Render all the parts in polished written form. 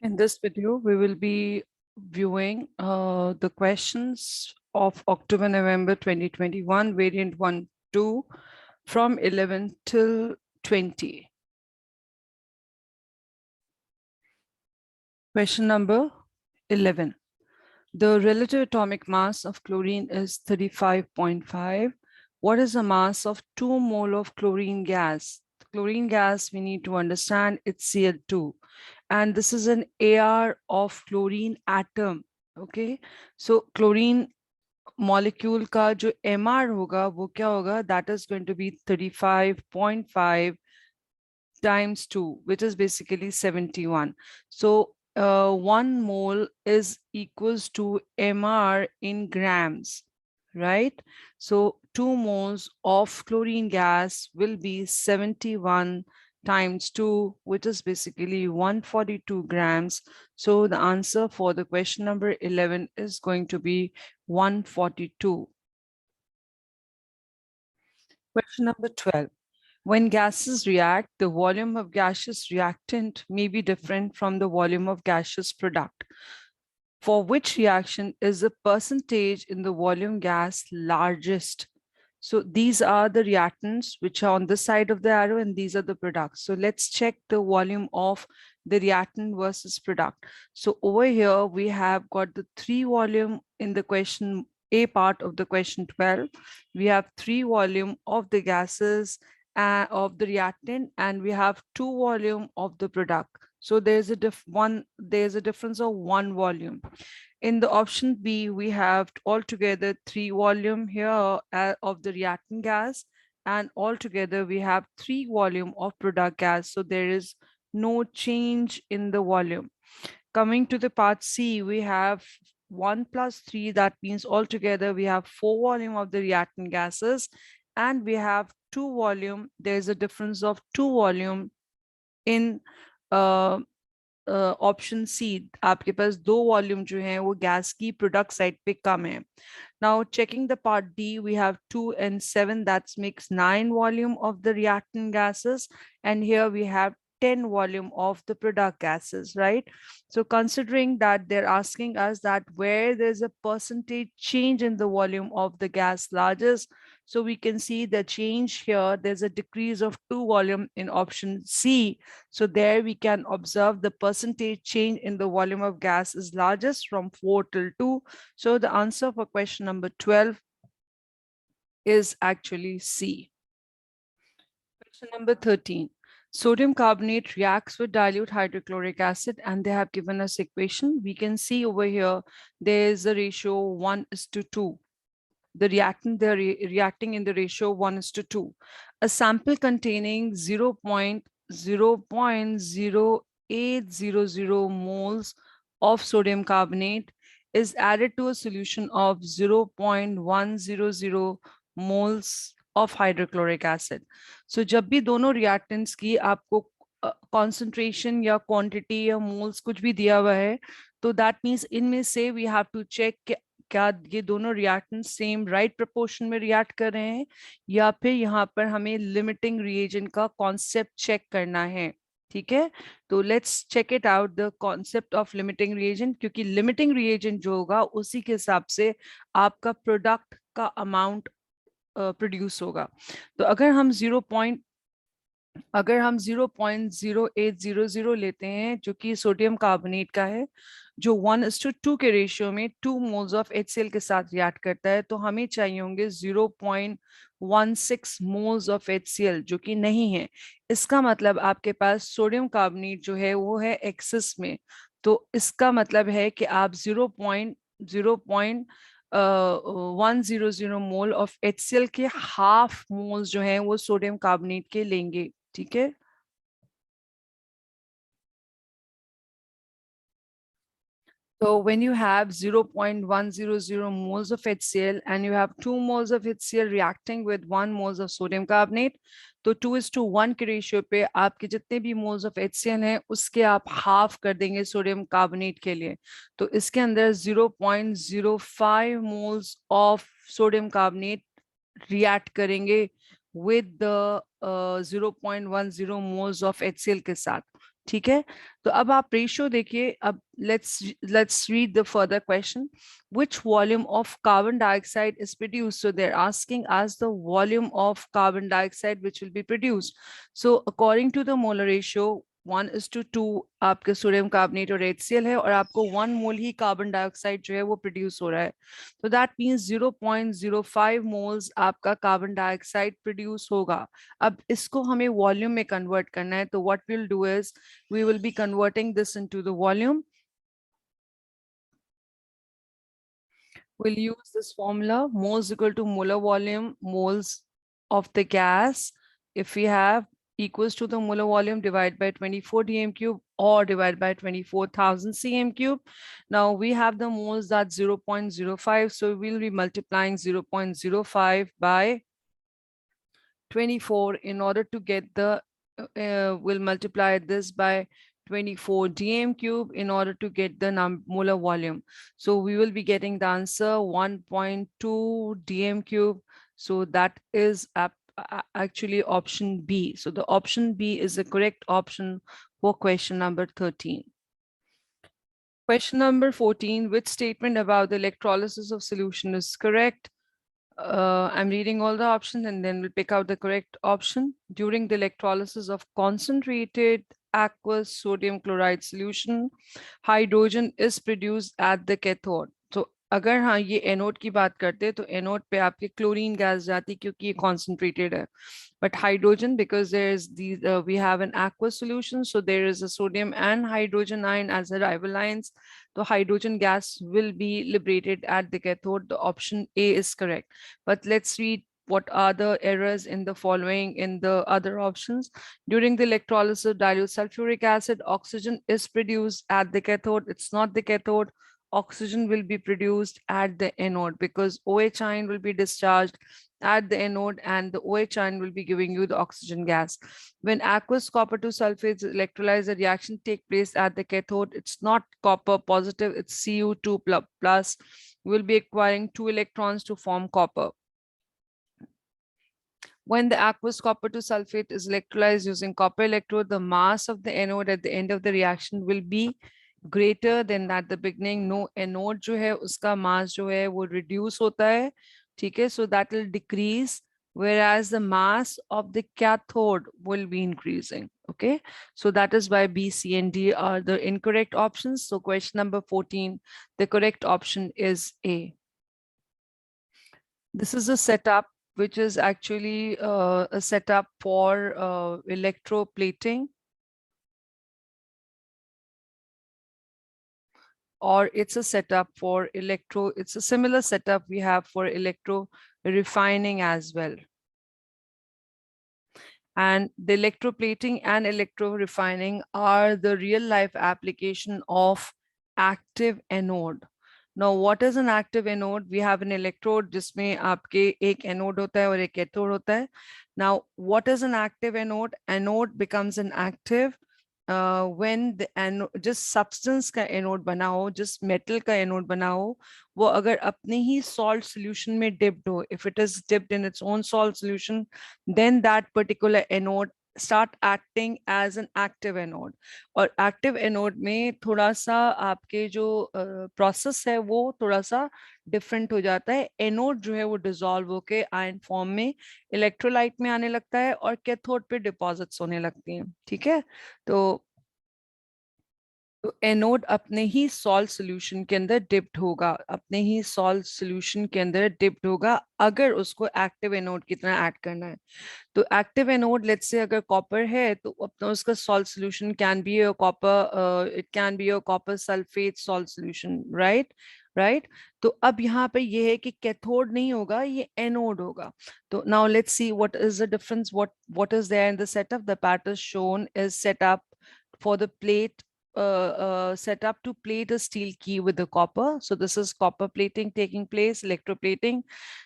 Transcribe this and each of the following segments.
In this video, we will be viewing the questions of October-November 2021, variant 1, 2, from 11 till 20. Question number 11. The relative atomic mass of chlorine is 35.5. What is the mass of 2 mole of chlorine gas? Chlorine gas, we need to understand it's Cl2. And this is an AR of chlorine atom. Okay. So chlorine molecule का जो MR होगा वो क्या होगा? That is going to be 35.5 times 2, which is basically 71. So 1 mole is equals to MR in grams, right? So 2 moles of chlorine gas will be 71 times 2, which is basically 142 grams. So the answer for the question number 11 is going to be 142. Question number 12. When gases react, the volume of gaseous reactant may be different from the volume of gaseous product. For which reaction is the percentage in the volume gas largest? So these are the reactants which are on this side of the arrow, and these are the products. So let's check the volume of the reactant versus product. So over here, we have got the 3 volume in the question A part of the question 12. We have 3 volume of the gases of the reactant, and we have 2 volume of the product. So there's a difference of 1 volume. In the option B, we have altogether 3 volume here of the reactant gas, and altogether we have 3 volume of product gas. So there is no change in the volume. Coming to the part C, we have 1 plus 3. That means altogether we have 4 volume of the reactant gases, and we have 2 volume. There's a difference of 2 volume in option C आपके पास 2 volume जो है वो gas की product side पे कम है. Now checking the part D, we have 2 and 7, that makes 9 volume of the reactant gases, and here we have 10 volume of the product gases, right? So considering that they're asking us that where there's a percentage change in the volume of the gas largest, so we can see the change here. There's a decrease of 2 volume in option C. So there we can observe the percentage change in the volume of gas is largest from 4 till 2. So the answer for question number 12 is actually C. Question number 13. Sodium carbonate reacts with dilute hydrochloric acid, and they have given us equation. We can see over here, there is a ratio 1:2. The reactant, they're reacting in the ratio 1:2. A sample containing 0.0800 moles of sodium carbonate is added to a solution of 0.100 moles of hydrochloric acid. So जब भी दोनों reactants की आपको concentration या quantity या moles कुछ भी दिया हुआ है, तो that means इनमें से we have to check क्या ये दोनों रिएक्टेंट सेम राइट प्रोपोर्शन में रिएक्ट कर रहे हैं, या फिर यहाँ पर हमें लिमिटिंग रिएजेंट का कॉन्सेप्ट चेक करना है. ठीक है, तो let's check it out the concept of limiting reagent, क्योंकि लिमिटिंग रिएजेंट जो होगा उसी के हिसाब से आपका प्रोडक्ट का अमाउंट प्रोड्यूस होगा. तो अगर हम 0.0800 लेते हैं जो कि सोडियम कार्बोनेट का है, जो 1:2 के रेशियो में 2 मोल्स ऑफ HCl के साथ रिएक्ट करता है, तो हमें चाहिए होंगे 0.16 मोल्स ऑफ HCl, जो कि नहीं है. इसका मतलब आपके पास सोडियम कार्बोनेट जो है वो है एक्सेस में. तो इसका मतलब है कि आप 0.100 मोल ऑफ HCl के हाफ मोल्स जो हैं वो सोडियम कार्बोनेट के लेंगे. ठीक है, so when you have 0.100 moles of HCl and you have 2 moles of HCl reacting with 1 moles of sodium carbonate, तो 2:1 के रेशियो पे आपके जितने भी मोल्स ऑफ HCl हैं उसके आप हाफ कर देंगे सोडियम कार्बोनेट के लिए. तो इसके अंदर 0.05 moles of sodium carbonate react करेंगे with the 0.10 moles of HCl के साथ. ठीक है, तो अब आप रेशियो देखिए. अब let's read the further question. Which volume of carbon dioxide is produced? So they're asking us the volume of carbon dioxide which will be produced. So according to the molar ratio 1:2 आपके sodium carbonate और HCl है, और आपको 1 मोल ही carbon dioxide जो है वो produce हो रहा है. तो दैट मीन्स 0.05 मोल्स आपका कार्बन डाइऑक्साइड प्रोड्यूस होगा. अब इसको हमें वॉल्यूम में कन्वर्ट करना है, तो what will do is we will be converting this into the volume. We'll use this formula, moles equal to molar volume, moles of the gas, if we have, equals to the molar volume divided by 24 dm cube or divided by 24,000 cm cube. Now we have the moles, that's 0.05, so we'll be multiplying 0.05 by 24 in order to get the we'll multiply this by 24 dm cube in order to get the molar volume. So we will be getting the answer 1.2 dm cube. So that is actually option B. So the option B is the correct option for question number 13. Question number 14, which statement about the electrolysis of solution is correct? I'm reading all the options and then we'll pick out the correct option. During the electrolysis of concentrated aqueous sodium chloride solution, hydrogen is produced at the cathode. So अगर हाँ ये anode की बात करते हैं तो anode पे आपके क्लोरीन गैस जाती क्योंकि ये कॉन्सेंट्रेटेड है. But hydrogen, because there's these, we have an aqueous solution, so there is a sodium and hydrogen ion as the rival ions. The hydrogen gas will be liberated at the cathode. The option A is correct. But let's read what are the errors in the following in the other options. During the electrolysis of dilute sulfuric acid, oxygen is produced at the cathode. It's not the cathode. Oxygen will be produced at the anode because OH ion will be discharged at the anode and the OH ion will be giving you the oxygen gas. When aqueous copper 2 sulfates electrolyze, the reaction take place at the cathode. It's not copper positive, it's Cu2 plus. We'll be acquiring 2 electrons to form copper. When the aqueous copper 2 sulfate is electrolyzed using copper electrode, the mass of the anode at the end of the reaction will be greater than at the beginning. No, anode जो है उसका mass जो है वो reduce होता है, ठीक है? So that will decrease, whereas the mass of the cathode will be increasing. Okay, so that is why B, C, and D are the incorrect options. So question number 14, the correct option is A. This is a setup which is actually a setup for electroplating, or it's a setup for it's a similar setup we have for electro refining as well. And the electroplating and electro refining are the real life application of active anode. Now, what is an active anode? We have an electrode जिसमें आपके एक anode होता है और एक cathode होता है. Now, what is an active anode? Anode becomes an active when the anode, जिस substance का anode बना हो, जिस metal का anode बना हो, वो अगर अपने ही salt solution में dipped हो, if it is dipped in its own salt solution, then that particular anode start acting as an active anode. और active anode में थोड़ा सा आपके जो process है वो थोड़ा सा different हो जाता है. Anode जो है वो dissolve होके ion form में electrolyte में आने लगता है और cathode पे deposits होने लगती हैं. ठीक है, तो एनोड अपने ही सॉल्ट सॉल्यूशन के अंदर डिप्ड होगा, अपने ही सॉल्ट सॉल्यूशन के अंदर डिप्ड होगा अगर उसको एक्टिव एनोड की तरह ऐड करना है. तो एक्टिव एनोड लेट्स से अगर कॉपर है तो अपना उसका salt solution can be a copper, it can be a copper sulphate salt solution, right. तो अब यहाँ पे ये है कि कैथोड नहीं होगा, ये एनोड होगा. तो now let's see what is the difference, what is there in the setup. The pattern shown is setup for the plate set up to plate a steel key with the copper. So this is copper plating taking place, electroplating.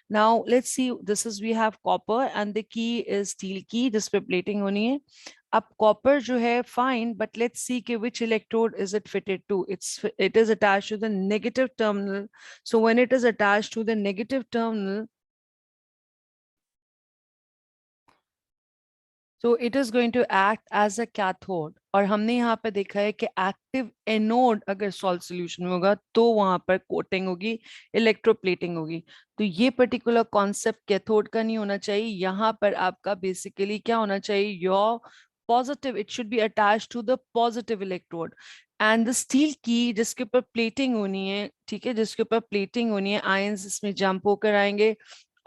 Now let's see, this is we have copper and the key is steel key, जिस पे plating होनी है. अब copper जो है fine, but let's see कि which electrode is it fitted to. It is attached to the negative terminal. So when it is attached to the negative terminal, so it is going to act as a cathode. और हमने यहाँ पर देखा है कि active anode अगर salt solution में होगा तो वहां पर कोटिंग होगी, इलेक्ट्रोप्लेटिंग होगी। तो ये पर्टिकुलर कॉन्सेप्ट कैथोड का नहीं होना चाहिए। यहाँ पर आपका बेसिकली क्या होना चाहिए, your positive, it should be attach to the positive electrode and the steel की जिसके ऊपर प्लेटिंग होनी है, ठीक है, जिसके ऊपर प्लेटिंग होनी है, आयंस इसमें जंप होकर आएंगे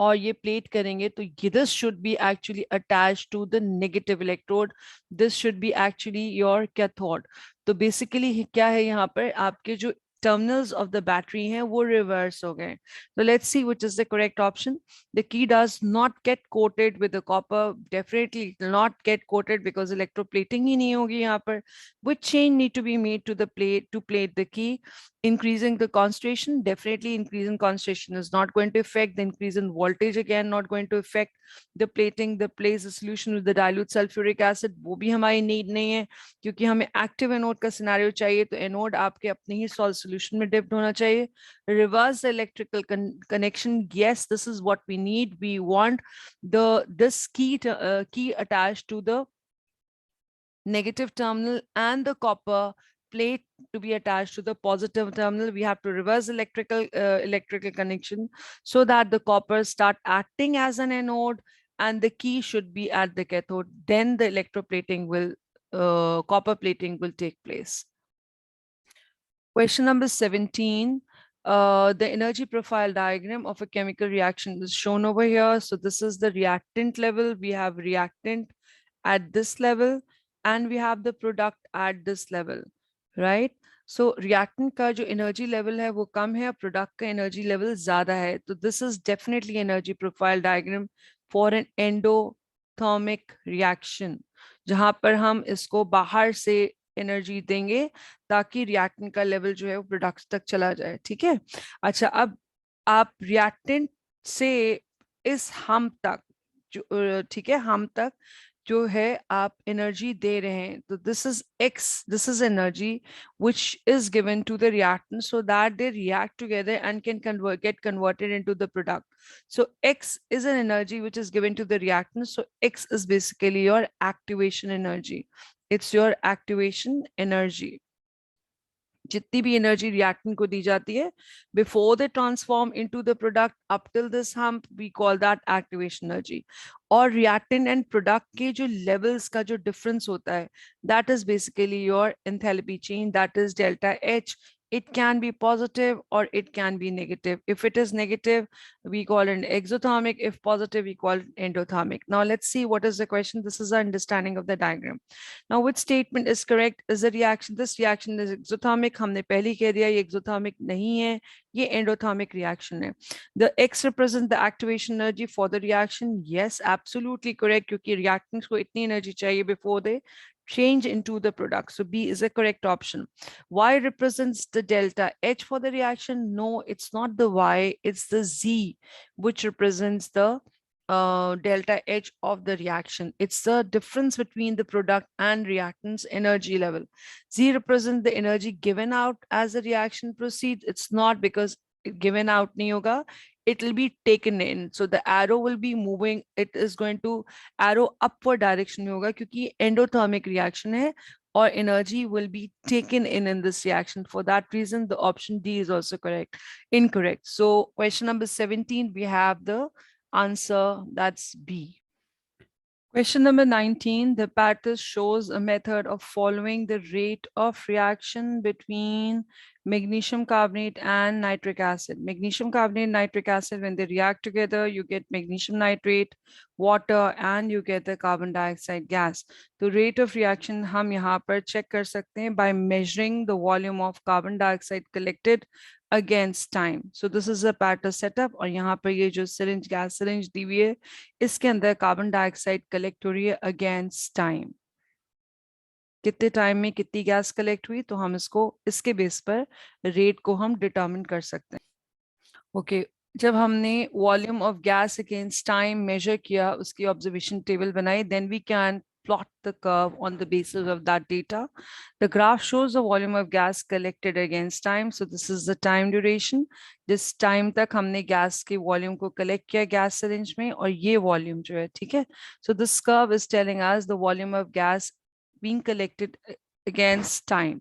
और ये प्लेट करेंगे, तो ये this should be actually attach to the negative electrode, this should be actually your cathode. तो बेसिकली क्या है, यहाँ पर आपके जो टर्मिनल्स ऑफ द बैटरी हैं वो रिवर्स हो गए। तो let's see which is the correct option. The key does not get coated with the copper, definitely it will not get coated because electroplating ही नहीं होगी यहाँ पर। which change need to be made to the plate to plate the key? Increasing the concentration, definitely increase in concentration is not going to affect the increase in voltage, again not going to affect the plating, the place the solution with the dilute sulfuric acid, वो भी हमारी need नहीं है क्योंकि हमें active anode का scenario चाहिए। तो एनोड आपके अपने ही सॉल्ट सोल्यूशन में डिप्ड होना चाहिए। Reverse electrical connection, yes, this is what we need. We want this key attached to the negative terminal and the copper plate to be attached to the positive terminal. We have to reverse electrical connection so that the copper start acting as an anode and the key should be at the cathode. Then the electroplating will, copper plating will take place. Question number 17. The energy profile diagram of a chemical reaction is shown over here. So this is the reactant level. We have reactant at this level and we have the product at this level, right? So reactant का जो energy level है वो कम है, product का energy level ज़्यादा है. So this is definitely energy profile diagram for an endothermic reaction, जहाँ पर हम इसको बाहर से एनर्जी देंगे ताकि रिएक्टेंट का लेवल जो है वो प्रोडक्ट तक चला जाए, ठीक है। अच्छा, अब आप रिएक्टेंट से इस हम तक जो, ठीक है, हम तक जो है आप एनर्जी दे रहे हैं, तो this is x, this is energy which is given to the reactant so that they react together and can get converted into the product. So X is an energy which is given to the reactant. So X is basically your activation energy. It's your activation energy. जितनी भी energy reactant को दी जाती है before they transform into the product up till this हम we call that activation energy. और reactant and product के जो लेवल्स का जो डिफरेंस होता है that is basically your enthalpy change, that is delta H. It can be positive or it can be negative. If it is negative, we call it exothermic. If positive, we call it endothermic. Now let's see what is the question. This is our understanding of the diagram. Now which statement is correct? Is the reaction, this reaction is exothermic? हमने पहले ही कह दिया ये exothermic नहीं है, ये endothermic reaction है. The X represents the activation energy for the reaction. Yes, absolutely correct, क्योंकि reactants को इतनी energy चाहिए before they change into the product. So B is a correct option. Y represents the delta H for the reaction. No, it's not the Y, it's the Z, which represents the delta H of the reaction. It's the difference between the product and reactant's energy level. Z represents the energy given out as the reaction proceeds. It's not, because given out nahi hoga, it will be taken in. So the arrow will be moving. It is going to arrow upward direction में होगा क्योंकि endothermic reaction है और energy will be taken in this reaction. For that reason, the option D is also correct. Incorrect. So question number 17, we have the answer, that's B. Question number 19, the pattern shows a method of following the rate of reaction between magnesium carbonate and nitric acid. Magnesium carbonate and nitric acid, when they react together, you get magnesium nitrate, water, and you get the carbon dioxide gas. The rate of reaction हम यहाँ पर check कर सकते हैं by measuring the volume of carbon dioxide collected against time. So this is a pattern setup और यहाँ पर ये जो syringe, gas syringe दी हुई है, इसके अंदर कार्बन डाइऑक्साइड कलेक्ट हो रही है अगेंस्ट टाइम। कितने टाइम में कितनी गैस कलेक्ट हुई, तो हम इसको इसके बेस पर रेट को हम डिटरमिन कर सकते हैं। ओके, जब हमने volume of gas against time measure किया, उसकी ऑब्जर्वेशन टेबल बनाई, then we can plot the curve on the basis of that data. The graph shows the volume of gas collected against time. So this is the time duration. जिस time तक हमने gas के volume को collect किया gas syringe में, और ये volume जो है, ठीक है। So this curve is telling us the volume of gas being collected against time.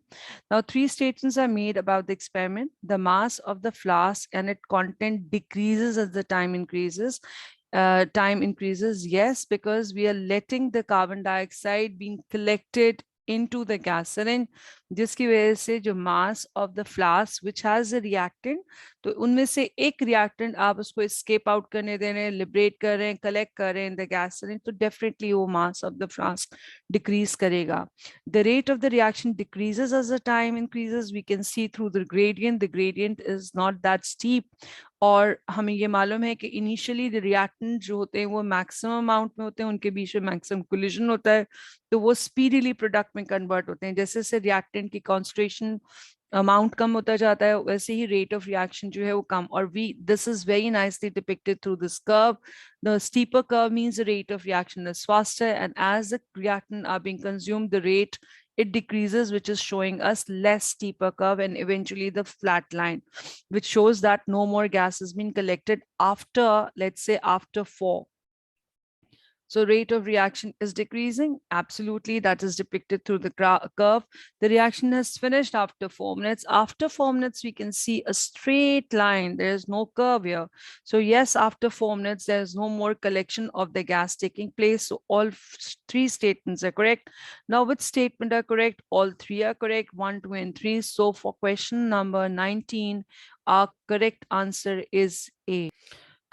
Now, three statements are made about the experiment. The mass of the flask and its content decreases as the time increases. Yes, because we are letting the carbon dioxide being collected into the gas cylinder, जिसकी वजह से जो mass of the flask which has a reactant, तो उनमें से एक reactant आप उसको escape out करने दे रहे हैं, liberate कर रहे हैं, collect कर रहे हैं in the gas cylinder, तो definitely वो mass of the flask decrease करेगा. The rate of the reaction decreases as the time increases. We can see through the gradient. The gradient is not that steep. और हमें ये मालूम है कि initially reactant जो होते हैं वो मैक्सिमम अमाउंट में होते हैं, उनके बीच में मैक्सिमम कोलिजन होता है, तो वो स्पीडीली प्रोडक्ट में कन्वर्ट होते हैं. जैसे जैसे रिएक्टेंट की कॉन्सेंट्रेशन अमाउंट कम होता जाता है, वैसे ही रेट ऑफ रिएक्शन जो है वो कम. और this is very nicely depicted through this curve. The steeper curve means the rate of reaction is faster, and as the reactant are being consumed, the rate it decreases, which is showing us less steeper curve and eventually the flat line, which shows that no more gas has been collected after, let's say, after 4. So rate of reaction is decreasing. Absolutely, that is depicted through the curve. The reaction has finished after 4 minutes. After 4 minutes, we can see a straight line. There is no curve here. So yes, after 4 minutes, there is no more collection of the gas taking place. So all three statements are correct. Now, which statement are correct? All three are correct, 1, 2, and 3. So for question number 19, our correct answer is A.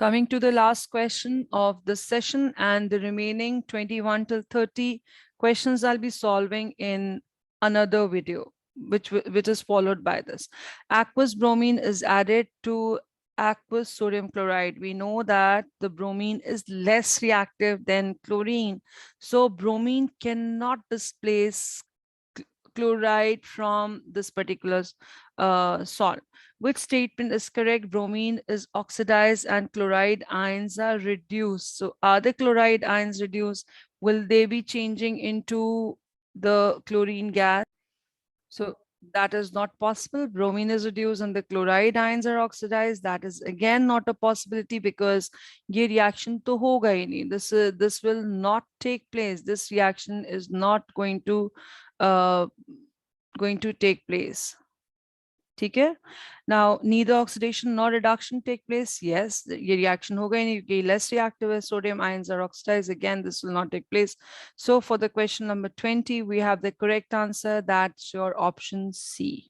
Coming to the last question of the session, and the remaining 21 till 30 questions I'll be solving in another video, which is followed by this. Aqueous bromine is added to aqueous sodium chloride. We know that the bromine is less reactive than chlorine. So bromine cannot displace chloride from this particular salt. Which statement is correct? Bromine is oxidized and chloride ions are reduced. So are the chloride ions reduced? Will they be changing into the chlorine gas? So that is not possible. Bromine is reduced and the chloride ions are oxidized. That is again not a possibility because ये reaction तो होगा ही नहीं. This will not take place. This reaction is not going to take place. Okay. Now, neither oxidation nor reduction take place. Yes, the reaction hoga hi nahi kyunki less reactive as sodium ions are oxidized. Again, this will not take place. So for the question number 20, we have the correct answer. That's your option C.